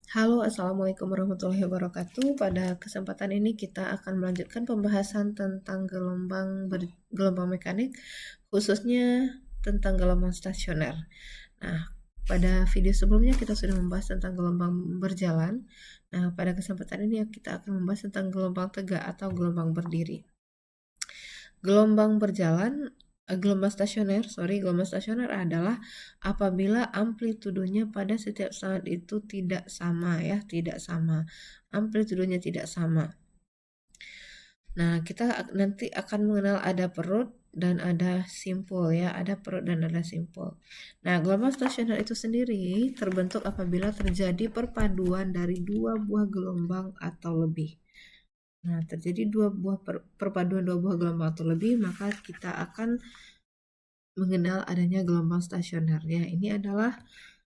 Halo, Assalamualaikum warahmatullahi wabarakatuh. Pada kesempatan ini kita akan melanjutkan pembahasan tentang gelombang mekanik, khususnya tentang gelombang stasioner. Nah, pada video sebelumnya kita sudah membahas tentang gelombang berjalan. Nah, pada kesempatan ini kita akan membahas tentang gelombang tegak atau gelombang berdiri. Gelombang stasioner adalah apabila amplitudonya pada setiap saat itu tidak sama ya, tidak sama. Amplitudonya tidak sama. Nah, kita nanti akan mengenal ada perut dan ada simpul ya, ada perut dan ada simpul. Nah, gelombang stasioner itu sendiri terbentuk apabila terjadi perpaduan dari dua buah gelombang atau lebih. Nah, terjadi perpaduan dua buah gelombang atau lebih, maka kita akan mengenal adanya gelombang stasioner. Ya, ini adalah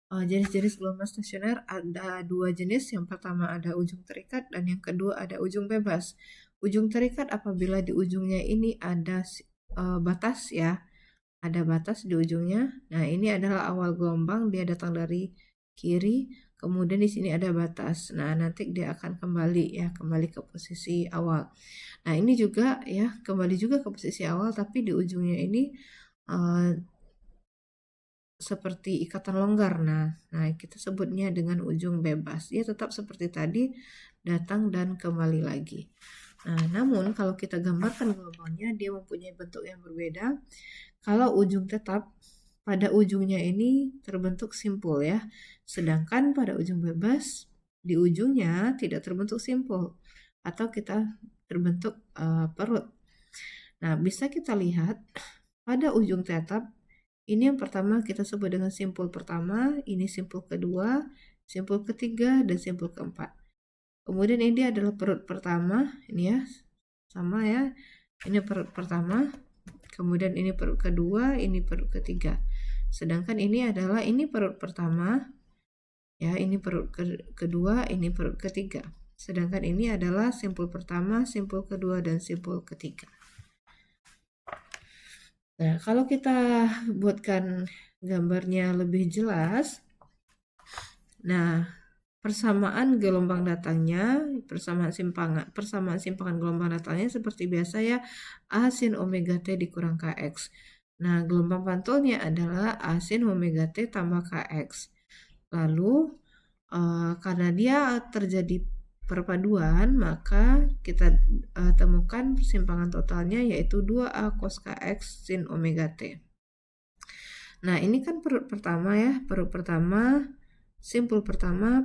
jenis-jenis gelombang stasioner. Ada dua jenis. Yang pertama ada ujung terikat dan yang kedua ada ujung bebas. Ujung terikat apabila di ujungnya ini ada batas ya, ada batas di ujungnya. Nah, ini adalah awal gelombang, dia datang dari kiri. Kemudian di sini ada batas. Nah, nanti dia akan kembali ya, kembali ke posisi awal. Nah, ini juga ya, kembali juga ke posisi awal, tapi di ujungnya ini seperti ikatan longgar. Nah, kita sebutnya dengan ujung bebas. Dia tetap seperti tadi, datang dan kembali lagi. Nah, namun kalau kita gambarkan gelombangnya, dia mempunyai bentuk yang berbeda. Kalau ujung tetap, pada ujungnya ini terbentuk simpul ya. Sedangkan pada ujung bebas, di ujungnya tidak terbentuk simpul. Atau kita terbentuk perut. Nah, bisa kita lihat pada ujung tetap, ini yang pertama kita sebut dengan simpul pertama, ini simpul kedua, simpul ketiga, dan simpul keempat. Kemudian ini adalah perut pertama, ini ya, sama ya, ini perut pertama, kemudian ini perut kedua, ini perut ketiga. Sedangkan ini adalah, ini perut pertama, ya, ini perut kedua, ini perut ketiga. Sedangkan ini adalah simpul pertama, simpul kedua, dan simpul ketiga. Nah, kalau kita buatkan gambarnya lebih jelas, nah, persamaan gelombang datangnya, persamaan simpangan gelombang datangnya seperti biasa ya, A sin omega T dikurang Kx. Nah, gelombang pantulnya adalah A sin omega T tambah Kx. Lalu, karena dia terjadi perpaduan, maka kita temukan persimpangan totalnya yaitu 2A cos Kx sin omega T. Nah, ini kan perut pertama ya, simpul pertama, simpul pertama,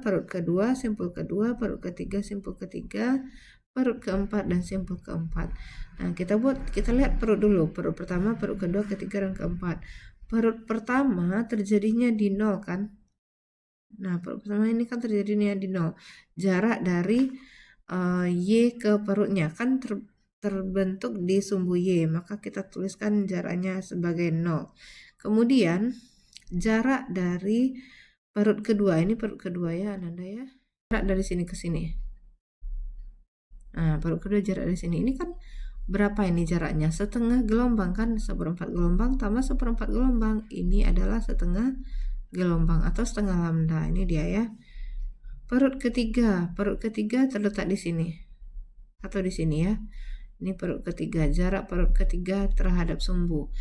perut kedua, simpul kedua, perut ketiga, simpul ketiga, perut keempat, dan simpul keempat. Nah, kita lihat perut dulu, perut pertama, perut kedua, ketiga, dan keempat. Perut pertama terjadinya di nol kan? Nah, perut pertama ini kan terjadinya di nol. Jarak dari Y ke perutnya kan terbentuk di sumbu Y, maka kita tuliskan jaraknya sebagai 0. Kemudian jarak dari perut kedua, ini perut kedua ya Ananda ya, jarak dari sini ke sini. Nah, perut kedua jarak dari sini, ini kan berapa ini jaraknya? Setengah gelombang kan, seperempat gelombang tambah seperempat gelombang, ini adalah setengah gelombang atau setengah lambda, ini dia ya. Perut ketiga terletak di sini atau di sini ya. Ini perut ketiga, jarak perut ketiga terhadap sumbu.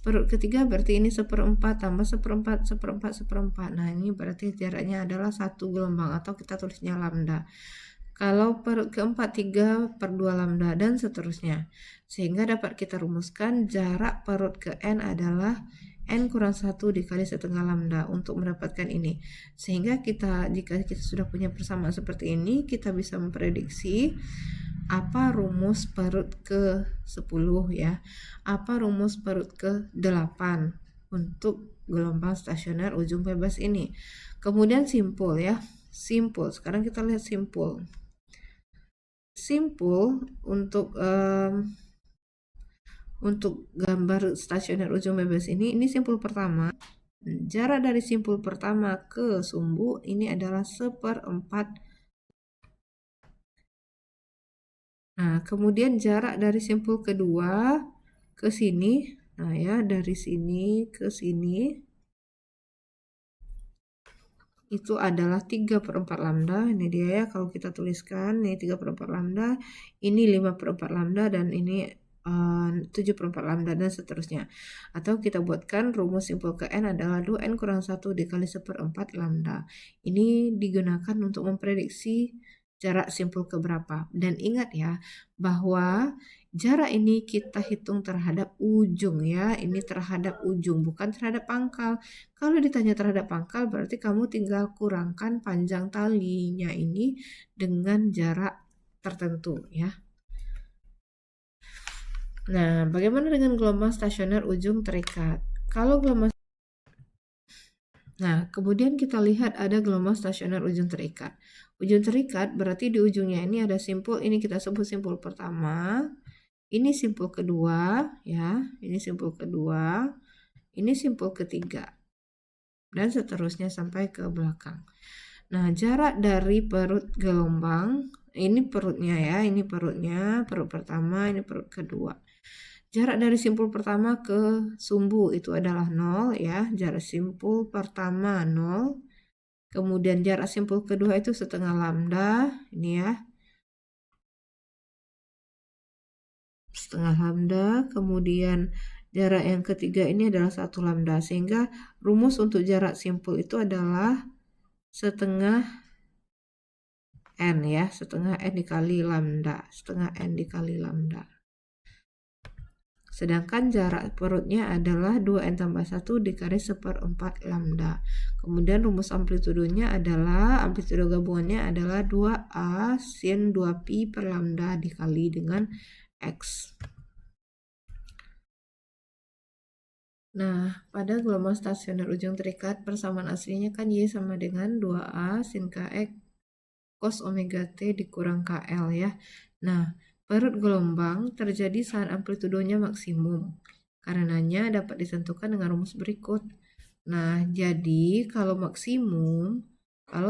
Perut ketiga berarti ini seperempat tambah seperempat, seperempat, seperempat. Nah, ini berarti jaraknya adalah 1 gelombang atau kita tulisnya lambda. Kalau perut keempat 3/2 lambda dan seterusnya. Sehingga dapat kita rumuskan jarak perut ke N adalah N kurang 1 dikali setengah lambda untuk mendapatkan ini. Sehingga jika kita sudah punya persamaan seperti ini, kita bisa memprediksi apa rumus perut ke 10 ya, apa rumus perut ke 8 untuk gelombang stasioner ujung bebas ini. Kemudian simpul ya, simpul. Sekarang kita lihat simpul. Simpul untuk gambar stasioner ujung bebas ini simpul pertama. Jarak dari simpul pertama ke sumbu ini adalah 1/4. Nah, kemudian jarak dari simpul kedua ke sini, nah ya, dari sini ke sini, itu adalah 3/4 lambda. Ini dia ya, kalau kita tuliskan ini 3/4 lambda, ini 5/4 lambda, dan ini 7/4 lambda, dan seterusnya. Atau kita buatkan rumus simpul ke n adalah 2n kurang 1 dikali 1/4 lambda. Ini digunakan untuk memprediksi jarak simpul ke berapa. Dan ingat ya, bahwa jarak ini kita hitung terhadap ujung ya. Ini terhadap ujung, bukan terhadap pangkal. Kalau ditanya terhadap pangkal, berarti kamu tinggal kurangkan panjang talinya ini dengan jarak tertentu ya. Nah, bagaimana dengan gelombang stasioner ujung terikat? Kalau gelombang Nah, kemudian kita lihat ada gelombang stasioner ujung terikat. Ujung terikat berarti di ujungnya ini ada simpul, ini kita sebut simpul pertama, ini simpul kedua, ya, ini simpul kedua, ini simpul ketiga, dan seterusnya sampai ke belakang. Nah, jarak dari perut gelombang, ini perutnya ya, ini perutnya, perut pertama, ini perut kedua. Jarak dari simpul pertama ke sumbu itu adalah 0 ya, jarak simpul pertama 0. Kemudian jarak simpul kedua itu setengah lambda, ini ya. Setengah lambda, kemudian jarak yang ketiga ini adalah 1 lambda, sehingga rumus untuk jarak simpul itu adalah setengah n ya, setengah n dikali lambda, setengah n dikali lambda. Sedangkan jarak perutnya adalah 2n tambah 1 dikali 1/4 lambda. Kemudian rumus amplitudonya adalah, amplitudo gabungannya adalah 2a sin 2pi per lambda dikali dengan x. Nah, pada gelombang stasioner ujung terikat, persamaan aslinya kan Y sama dengan 2a sin kx cos omega t dikurang kl ya. Nah, perut gelombang terjadi saat amplitudonya maksimum. Karenanya dapat ditentukan dengan rumus berikut. Nah, jadi kalau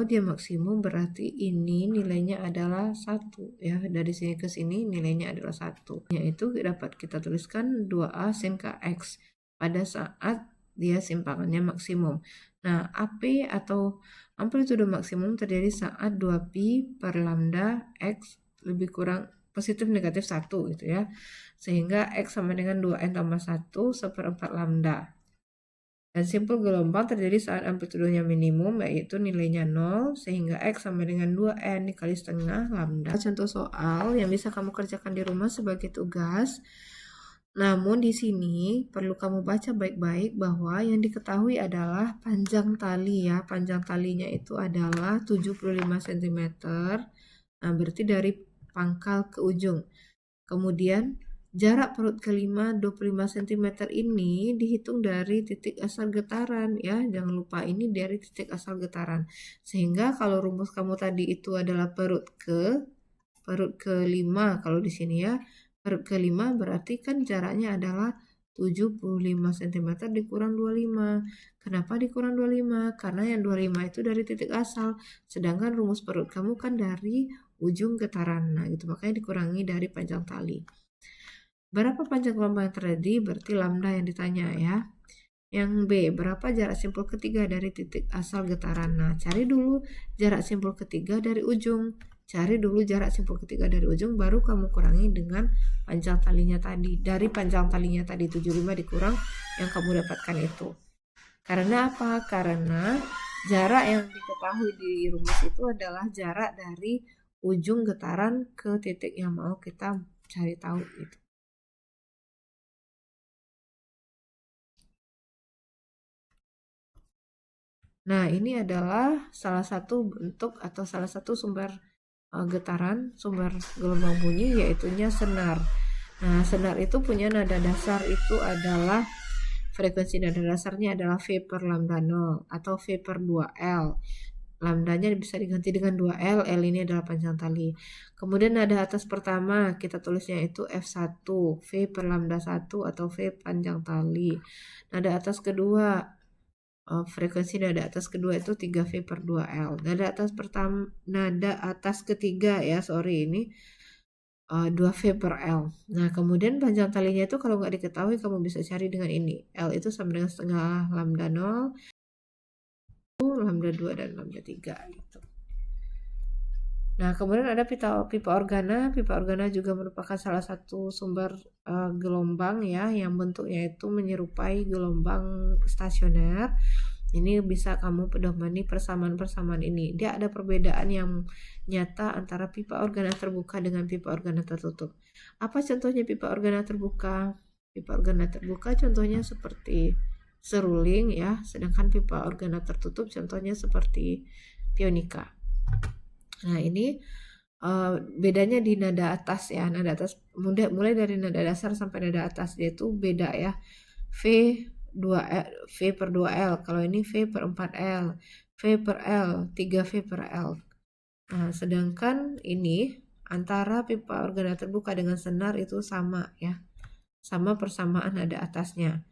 dia maksimum berarti ini nilainya adalah 1 ya. Dari sini ke sini nilainya adalah 1. Yaitu dapat kita tuliskan 2a sin kx pada saat dia simpangannya maksimum. Nah, AP atau amplitudo maksimum terjadi saat 2pi per lambda x lebih kurang positif negatif 1 gitu ya. Sehingga x sama dengan 2n tambah 1 1/4 lambda. Dan simpul gelombang terjadi saat amplitudonya minimum, yaitu nilainya 0, sehingga x sama dengan 2n dikali setengah lambda. Contoh soal yang bisa kamu kerjakan di rumah sebagai tugas. Namun di sini perlu kamu baca baik-baik bahwa yang diketahui adalah panjang tali ya. Panjang talinya itu adalah 75 cm. Nah, berarti dari pangkal ke ujung. Kemudian jarak perut kelima 25 cm ini dihitung dari titik asal getaran ya. Jangan lupa ini dari titik asal getaran. Sehingga kalau rumus kamu tadi itu adalah perut kelima kalau di sini ya. Perut kelima berarti kan jaraknya adalah 75 cm dikurang 25. Kenapa dikurang 25? Karena yang 25 itu dari titik asal. Sedangkan rumus perut kamu kan dari ujung getaran. Nah, gitu. Makanya dikurangi dari panjang tali. Berapa panjang gelombang yang terjadi? Berarti lambda yang ditanya ya. Yang B, berapa jarak simpul ketiga dari titik asal getaran? Nah, cari dulu jarak simpul ketiga dari ujung. Cari dulu jarak simpul ketiga dari ujung, baru kamu kurangi dengan panjang talinya tadi. Dari panjang talinya tadi 75 dikurang yang kamu dapatkan itu. Karena apa? Karena jarak yang diketahui di rumus itu adalah jarak dari ujung getaran ke titik yang mau kita cari tahu gitu. Nah, ini adalah salah satu bentuk atau salah satu sumber getaran, sumber gelombang bunyi, yaitunya senar. Nah, senar itu punya nada dasar itu adalah, frekuensi nada dasarnya adalah V per lambda 0 atau V per 2L. Lambdanya bisa diganti dengan 2L, L ini adalah panjang tali. Kemudian nada atas pertama kita tulisnya itu F1, V per lambda 1 atau V panjang tali. Nada atas kedua, frekuensi nada atas kedua itu 3V per 2L. Nada atas ketiga ya, ini 2V per L. Nah, kemudian panjang talinya itu kalau nggak diketahui kamu bisa cari dengan ini. L itu sama dengan setengah lambda 0. lambda 2 dan lambda 3 gitu. Nah, kemudian ada pipa organa. Pipa organa juga merupakan salah satu sumber gelombang ya, yang bentuknya itu menyerupai gelombang stasioner. Ini bisa kamu pedomani persamaan-persamaan ini. Dia ada perbedaan yang nyata antara pipa organa terbuka dengan pipa organa tertutup. Apa contohnya pipa organa terbuka? Pipa organa terbuka contohnya seperti seruling ya, sedangkan pipa organa tertutup contohnya seperti pionika. Nah, ini bedanya di nada atas ya. Nada atas mulai dari nada dasar sampai nada atas, dia itu beda ya. V per 2L, kalau ini V per 4L, V per L, 3V per L. Nah, sedangkan ini antara pipa organa terbuka dengan senar itu sama ya. Sama persamaan nada atasnya.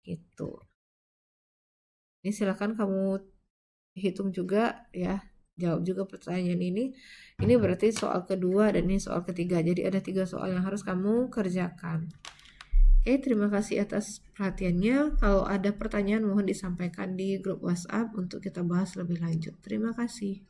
Gitu. Ini silakan kamu hitung juga ya. Jawab juga pertanyaan ini. Ini berarti soal kedua dan ini soal ketiga. Jadi ada 3 soal yang harus kamu kerjakan. Oke, terima kasih atas perhatiannya. Kalau ada pertanyaan mohon disampaikan di grup WhatsApp untuk kita bahas lebih lanjut. Terima kasih.